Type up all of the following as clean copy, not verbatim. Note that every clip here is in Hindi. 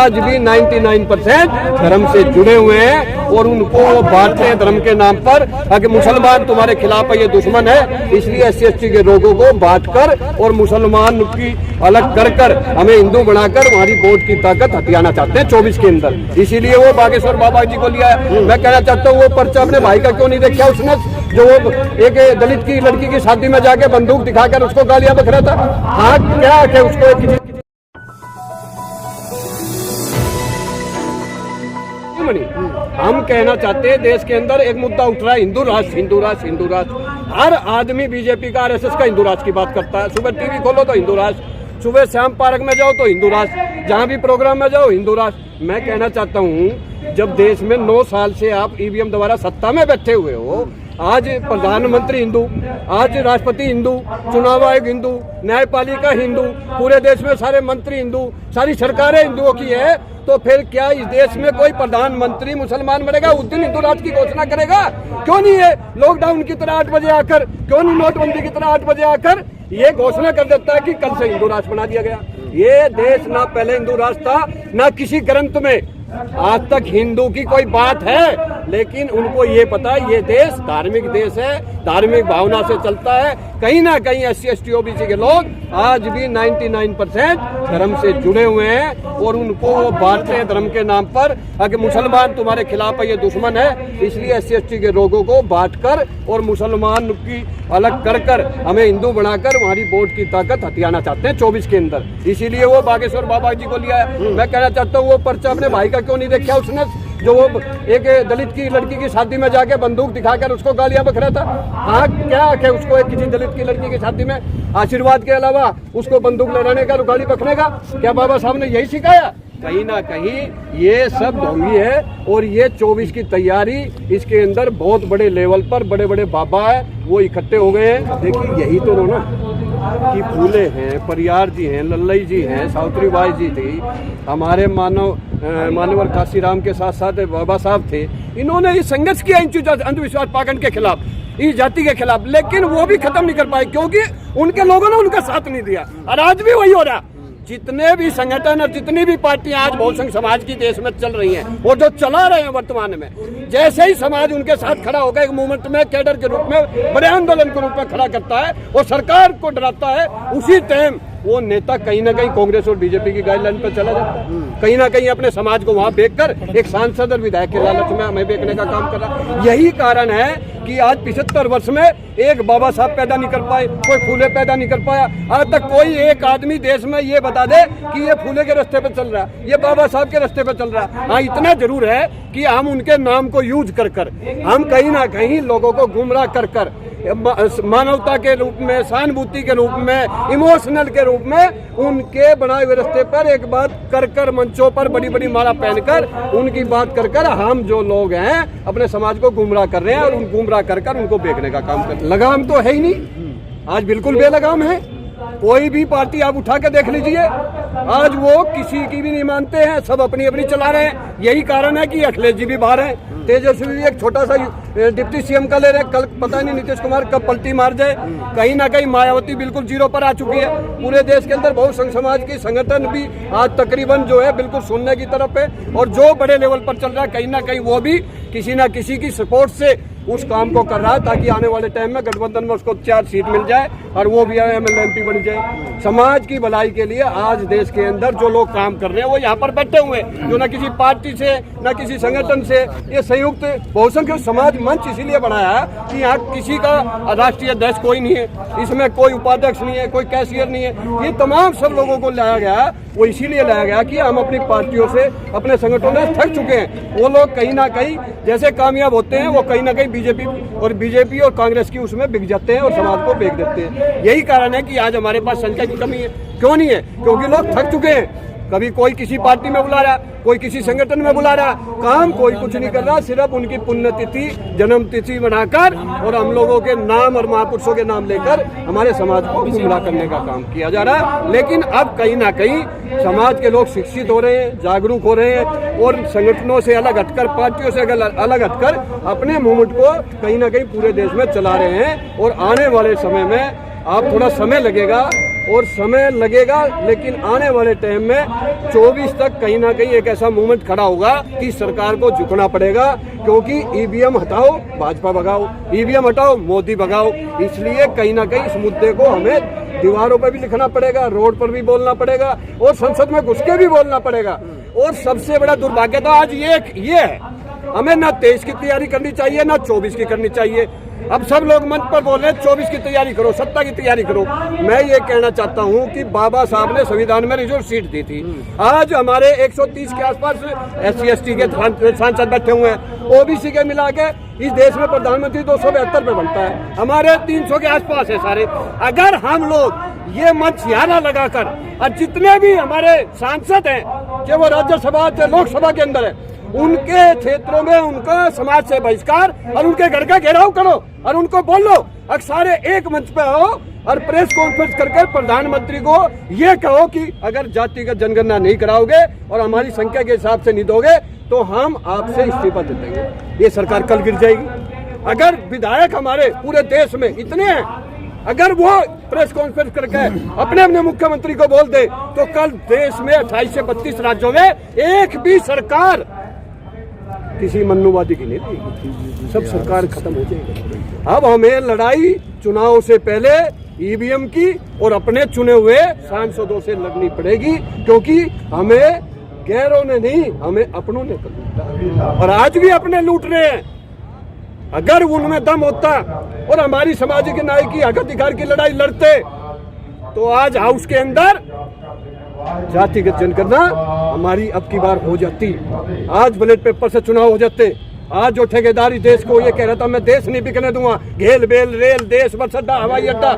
आज भी 99% धर्म से जुड़े हुए हैं और उनको बांटते हैं धर्म के नाम पर। अगर मुसलमान तुम्हारे खिलाफ है, ये दुश्मन है, इसलिए SC/ST के लोगों को बांटकर और मुसलमान की अलग कर हमें हिंदू बनाकर हमारी वोट की ताकत हथियाना चाहते हैं 24 के अंदर। इसीलिए वो बागेश्वर बाबा जी को लिया है। मैं कहना चाहता हूँ वो पर्चा अपने भाई का क्यों नहीं देखा उसने, जो वो एक दलित की लड़की की शादी में जाके बंदूक दिखाकर उसको गालियां बक रहा था। हाँ क्या क्या उसको किसी हम कहना चाहते हैं देश के अंदर एक मुद्दा उठ रहा है, हिंदू राष्ट्र हिंदू राष्ट्र हिंदू राष्ट्र। हर आदमी बीजेपी का RSS का हिंदू राष्ट्र की बात करता है। सुबह TV खोलो तो हिंदू राष्ट्र, सुबह श्याम पार्क में जाओ तो हिंदू राष्ट्र, जहां भी प्रोग्राम में जाओ हिंदू राष्ट्र। मैं कहना चाहता हूं जब देश में 9 साल से आप EVM द्वारा सत्ता में बैठे हुए हो, आज प्रधानमंत्री हिंदू, आज राष्ट्रपति हिंदू, चुनाव आयोग हिंदू, न्यायपालिका हिंदू, पूरे देश में सारे मंत्री हिंदू, सारी सरकारें हिंदुओं की है, तो फिर क्या इस देश में कोई प्रधानमंत्री मुसलमान बनेगा उस दिन हिंदू राष्ट्र की घोषणा करेगा? क्यों नहीं है लॉकडाउन की तरह 8 बजे आकर, क्यों नहीं नोटबंदी की तरह 8 बजे आकर ये घोषणा कर देता है कि कल से हिंदू राष्ट्र बना दिया गया। ये देश ना पहले हिंदू राष्ट्र था, ना किसी ग्रंथ में आज तक हिंदू की कोई बात है, लेकिन उनको ये पता है ये देश धार्मिक देश है, धार्मिक भावना से चलता है। कहीं ना कहीं SC/ST OBC के लोग आज भी 99% धर्म से जुड़े हुए हैं और उनको वो बांटते हैं धर्म के नाम पर। अगर मुसलमान तुम्हारे खिलाफ है, ये दुश्मन है, इसलिए SC/ST के लोगों को बांटकर और मुसलमान की अलग कर हमें हिंदू बनाकर हमारी वोट की ताकत हथियाना चाहते हैं 24 के अंदर। इसीलिए वो बागेश्वर बाबा जी को लिया है। मैं कहना चाहता हूँ वो पर्चा अपने भाई का क्यों नहीं देखा उसने, जो वो एक दलित की लड़की की शादी में जाके बंदूक दिखाकर उसको गालियां बक रहा था। हाँ क्या क्या उसको किसी दलित की लड़की की शादी में आशीर्वाद के अलावा उसको बंदूक लड़ाने का, गाली बकने का क्या बाबा साहब ने यही सिखाया? कहीं ना कहीं ये सब ढोंगी है और ये 24 की तैयारी, इसके अंदर बहुत बड़े लेवल पर बड़े बड़े बाबा है वो इकट्ठे हो गए हैं। देखिए यही तो ना कि फूले हैं, परियार जी हैं, लल्लई जी हैं, सावित्री बाई जी थी, हमारे मानवर काशीराम के साथ साथ बाबा साहब थे। इन्होंने ये संघर्ष किया अंधविश्वास पाखंड के खिलाफ, इस जाति के खिलाफ, लेकिन वो भी खत्म नहीं कर पाए क्योंकि उनके लोगों ने उनका साथ नहीं दिया। और आज भी वही हो रहा। जितने भी संगठन और जितनी भी पार्टियां आज बहुसंघ समाज की देश में चल रही हैं और जो चला रहे हैं वर्तमान में, जैसे ही समाज उनके साथ खड़ा होकर एक मूवमेंट में कैडर के रूप में, बड़े आंदोलन के रूप में खड़ा करता है और सरकार को डराता है, उसी टाइम वो नेता कहीं ना कहीं कांग्रेस और बीजेपी की गाइडलाइन पर चला जाता है। कहीं ना कहीं अपने समाज को वहां बेचकर एक सांसद और विधायक के लालच में हमें बेचने का काम कर रहा है। यही कारण है कि आज 75 वर्ष में एक बाबा साहब पैदा नहीं कर पाए, कोई फूले पैदा नहीं कर पाया। आज तक कोई एक आदमी देश में ये बता दे कि ये फूले के रास्ते पे चल रहा है, ये बाबा साहब के रास्ते पे चल रहा है। हाँ इतना जरूर है कि हम उनके नाम को यूज कर हम कहीं ना कहीं लोगों को गुमराह कर मानवता के रूप में, सहानुभूति के रूप में, इमोशनल के रूप में उनके बनाए हुए रास्ते पर एक बात कर मंचों पर बड़ी बड़ी माला पहनकर उनकी बात कर हम जो लोग हैं अपने समाज को गुमराह कर रहे हैं और उन गुमराह कर उनको बेचने का काम कर रहे हैं। लगाम तो है ही नहीं, आज बिल्कुल बेलगाम है। कोई भी पार्टी आप उठा के देख लीजिए, आज वो किसी की भी नहीं मानते हैं, सब अपनी अपनी चला रहे हैं। यही कारण है कि अखिलेश जी भी बाहर हैं, तेजस्वी भी एक छोटा सा डिप्टी CM का ले रहे हैं, कल पता नहीं नीतीश कुमार कब पलटी मार जाए। कहीं ना कहीं मायावती बिल्कुल 0 पर आ चुकी है। पूरे देश के अंदर बहुसंघ समाज की संगठन भी आज तकरीबन जो है बिल्कुल सुनने की तरफ है और जो बड़े लेवल पर चल रहा है कहीं ना कहीं वो भी किसी ना किसी की सपोर्ट से उस काम को कर रहा है ताकि आने वाले टाइम में गठबंधन में उसको 4 सीट मिल जाए और वो भी MLA MP बन जाए। समाज की भलाई के लिए आज देश के अंदर जो लोग काम कर रहे हैं वो यहाँ पर बैठे हुए हैं, जो ना किसी पार्टी से ना किसी संगठन से, ये संयुक्त बहुसंख्यक समाज मंच इसीलिए बनाया है कि यहाँ किसी का राष्ट्रीय अध्यक्ष कोई नहीं है, इसमें कोई उपाध्यक्ष नहीं है, कोई कैशियर नहीं है। ये तमाम सब लोगों को लाया गया, वो इसीलिए लाया गया कि हम अपनी पार्टियों से, अपने संगठनों से थक चुके हैं। वो लोग कहीं ना कहीं जैसे कामयाब होते हैं वो कहीं ना कहीं बीजेपी और कांग्रेस की उसमें बिक जाते हैं और समाज को बेच देते हैं। यही कारण है कि आज हमारे पास संख्या की कमी है। क्यों नहीं है? क्योंकि लोग थक चुके हैं। कभी कोई किसी पार्टी में बुला रहा, कोई किसी संगठन में बुला रहा, काम कोई कुछ नहीं कर रहा, सिर्फ उनकी पुण्यतिथि, जन्म तिथि बनाकर और हम लोगों के नाम और महापुरुषों के नाम लेकर हमारे समाज को गुमराह करने का काम किया जा रहा है। लेकिन अब कहीं ना कहीं समाज के लोग शिक्षित हो रहे हैं, जागरूक हो रहे हैं और संगठनों से अलग हटकर, पार्टियों से अलग हटकर अपने मूवमेंट को कहीं ना कहीं पूरे देश में चला रहे हैं। और आने वाले समय में आप थोड़ा समय लगेगा और समय लगेगा, लेकिन आने वाले टाइम में 24 तक कहीं ना कहीं एक ऐसा मूवमेंट खड़ा होगा कि सरकार को झुकना पड़ेगा, क्योंकि ईवीएम हटाओ भाजपा भगाओ, ईवीएम हटाओ मोदी भगाओ। इसलिए कहीं ना कहीं इस मुद्दे को हमें दीवारों पर भी लिखना पड़ेगा, रोड पर भी बोलना पड़ेगा और संसद में घुस के भी बोलना पड़ेगा। और सबसे बड़ा दुर्भाग्य तो आज ये है, हमें ना 23 की तैयारी करनी चाहिए ना 24 की करनी चाहिए। अब सब लोग मंच पर बोल रहे हैं 24 की तैयारी करो, 70 की तैयारी करो। मैं ये कहना चाहता हूँ कि बाबा साहब ने संविधान में रिजर्व सीट दी थी। आज हमारे 130 के आसपास SC/ST के सांसद बैठे हुए हैं, OBC के मिला के इस देश में प्रधानमंत्री 272 पे बनता है, हमारे 300 के आसपास है सारे। अगर हम लोग ये मंच यारा लगाकर और जितने भी हमारे सांसद हैं, चाहे वो राज्यसभा चाहे लोकसभा के अंदर है, उनके क्षेत्रों में उनका समाज से बहिष्कार और उनके घर का घेराव करो और उनको बोलो, अब सारे एक मंच पे आओ और प्रेस कॉन्फ्रेंस करके प्रधानमंत्री को ये कहो कि अगर जातिगत जनगणना नहीं कराओगे और हमारी संख्या के हिसाब से नहीं दोगे तो हम आपसे इस्तीफा दे देंगे। ये सरकार कल गिर जाएगी। अगर विधायक हमारे पूरे देश में इतने हैं, अगर वो प्रेस कॉन्फ्रेंस करके अपने अपने मुख्यमंत्री को बोल दे तो कल देश में 28 से 32 राज्यों में एक भी सरकार किसी मन्नुवादी की नहीं रहेगी, सब सरकार खत्म हो जाएगी। अब हमें लड़ाई चुनाव से पहले ईवीएम की और अपने चुने हुए सांसदों से लड़नी पड़ेगी, क्योंकि हमें गैरों ने नहीं, हमें अपनों ने कर लूटा और आज भी अपने लूट रहे हैं। अगर उनमें दम होता और हमारी सामाजिक न्याय की हक अधिकार की लड़ाई लड़ते तो आज हाउस के अंदर जातिगत जनगणना हमारी अब की बार हो जाती, आज बैलेट पेपर से चुनाव हो जाते। आज जो ठेकेदारी देश को ये कह रहा था मैं देश नहीं बिकने दूंगा, घेल बेल रेल देश बस अड्डा हवाई अड्डा,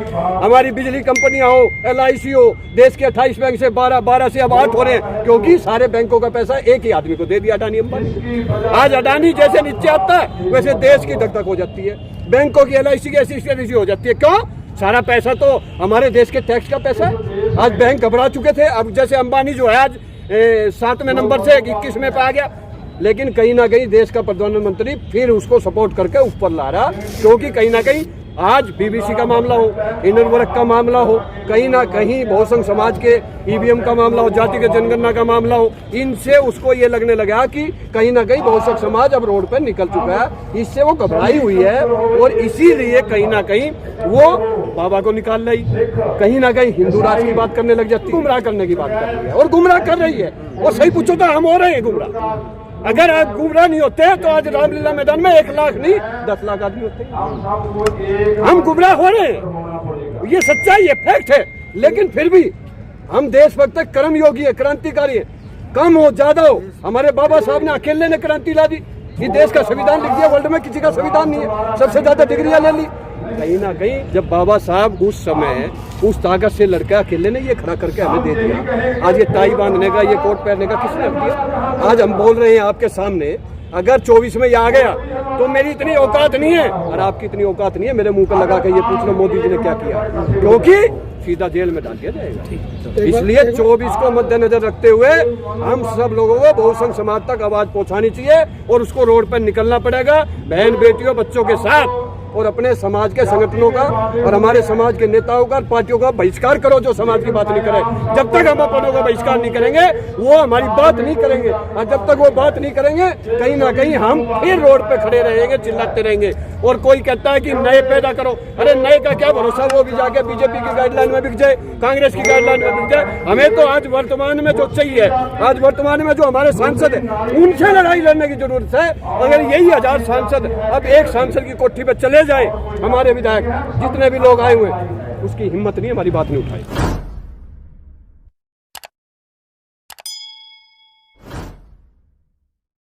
हमारी बिजली कंपनियां हो, LIC हो, देश के 28 बैंक से 12 से अब 8 हो रहे हैं, क्योंकि सारे बैंकों का पैसा एक ही आदमी को दे दिया, अडानी अंबानी। आज अडानी जैसे नीचे आता है वैसे देश की धक हो जाती है, बैंकों की LIC की ऐसी हो जाती है। क्यों? सारा पैसा तो हमारे देश के टैक्स का पैसा है। आज बैंक घबरा चुके थे, अब जैसे अंबानी जो है आज 7वें नंबर से 21वें पे आ गया, लेकिन कहीं ना कहीं देश का प्रधानमंत्री फिर उसको सपोर्ट करके ऊपर ला रहा, क्योंकि कहीं ना कहीं आज BBC का मामला हो, इनर वर्क का मामला हो, कहीं ना कहीं बहुसंघ समाज के ईवीएम का मामला हो, जातिगत जनगणना का मामला हो, इनसे उसको ये लगने लगा कि कहीं ना कहीं बहुसंघ समाज अब रोड पर निकल चुका है। इससे वो घबराई हुई है और इसीलिए कहीं ना कहीं वो बाबा को निकाल रही, कहीं ना कहीं हिंदू राष्ट्र की बात करने लग जाती है, गुमराह करने की बात कर रही है और गुमराह कर रही है। और सही पूछो तो हम हो रहे हैं गुमराह। अगर आप गुमराह नहीं होते तो आज रामलीला मैदान में 1 लाख नहीं 10 लाख आदमी होते। हम गुमराह हो रहे हैं, ये सच्चाई है, फैक्ट है। लेकिन फिर भी हम देशभक्त कर्मयोगी है, क्रांतिकारी है, कम हो ज्यादा हो, हमारे बाबा साहब ने अकेले ने क्रांति ला दी। इस देश का संविधान लिख दिया, वर्ल्ड में किसी का संविधान नहीं है, सबसे ज्यादा डिग्रियां ले ली। कहीं ना कहीं जब बाबा साहब उस समय उस ताकत से लड़का अकेले ने ये खड़ा करके हमें दे दिया, आज ये टाई बांधने का, ये कोट पहनने का किसने दिया? आज हम बोल रहे हैं आपके सामने, अगर 24 में ये आ गया तो मेरी इतनी औकात नहीं है और आपकी इतनी औकात नहीं है मेरे मुंह पर लगा के ये पूछ लो मोदी जी ने क्या किया, क्योंकि सीधा जेल में डाल दिया जाएगा। इसलिए 24 को मद्देनजर रखते हुए हम सब लोगों को बहुसंघ समाज तक आवाज पहुंचानी चाहिए और उसको रोड पर निकलना पड़ेगा, बहन बेटियों बच्चों के साथ, और अपने समाज के संगठनों का और हमारे समाज के नेताओं का, पार्टियों का बहिष्कार करो जो समाज की बात नहीं करे। जब तक हम अपनों का बहिष्कार नहीं करेंगे वो हमारी बात नहीं करेंगे, और जब तक वो बात नहीं करेंगे कहीं ना कहीं हम फिर रोड पे खड़े रहेंगे, चिल्लाते रहेंगे। और कोई कहता है कि नए पैदा करो, अरे नए का क्या भरोसा, वो भी जाके बीजेपी की गाइडलाइन में बिक जाए, कांग्रेस की गाइडलाइन में बिक जाए। हमें तो आज वर्तमान में जो चाहिए, आज वर्तमान में जो हमारे सांसद है उनसे लड़ाई लड़ने की जरूरत है। अगर यही 1000 सांसद अब एक सांसद की कोठी पे चले जाए, हमारे विधायक जितने भी लोग आए हुए, उसकी हिम्मत नहीं हमारी बात नहीं उठाई।